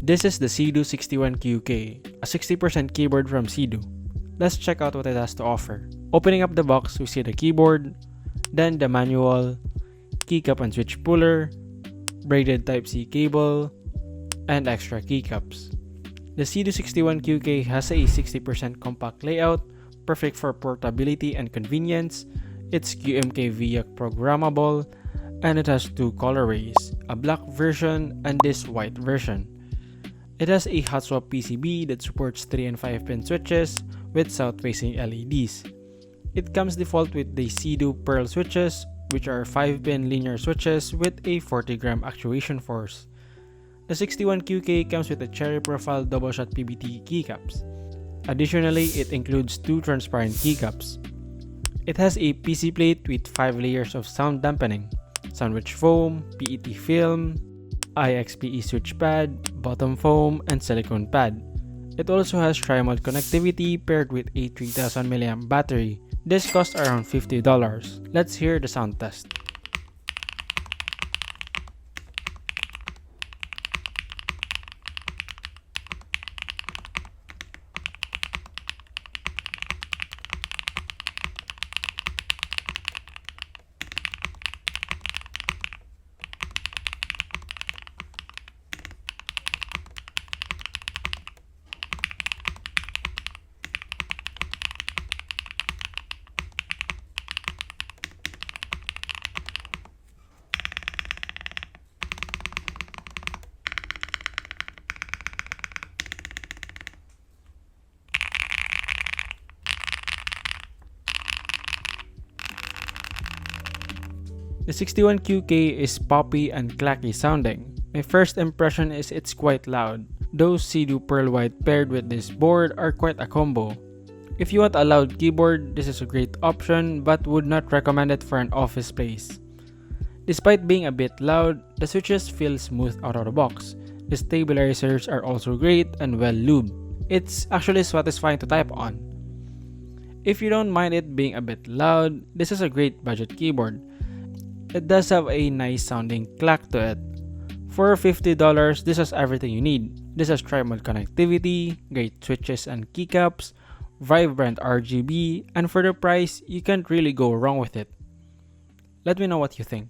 This is the CIDOO 61QK, a 60% keyboard from CIDOO. Let's check out what it has to offer. Opening up the box, we see the keyboard, then the manual, keycap and switch puller, braided Type-C cable, and extra keycaps. The CIDOO 61QK has a 60% compact layout, perfect for portability and convenience. It's QMK VIAC programmable, and it has two colorways, a black version and this white version. It has a hot swap PCB that supports 3 and 5 pin switches with south-facing LEDs. It comes default with the CIDOO Pearl switches, which are 5-pin linear switches with a 40-gram actuation force. The 61QK comes with a cherry profile double-shot PBT keycaps. Additionally, it includes two transparent keycaps. It has a PC plate with 5 layers of sound dampening, sandwich foam, PET film, IXPE switch pad, bottom foam, and silicone pad. It also has tri-mode connectivity paired with a 3000 mAh battery. This costs around $50. Let's hear the sound test. The 61QK is poppy and clacky sounding. My first impression is it's quite loud. Those CIDOO Pearl White paired with this board are quite a combo. If you want a loud keyboard, this is a great option but would not recommend it for an office space. Despite being a bit loud, the switches feel smooth out of the box. The stabilizers are also great and well lubed. It's actually satisfying to type on. If you don't mind it being a bit loud, this is a great budget keyboard. It does have a nice sounding clack to it. For $50, this has everything you need. This has tri-mode connectivity, great switches and keycaps, vibrant RGB, and for the price, you can't really go wrong with it. Let me know what you think.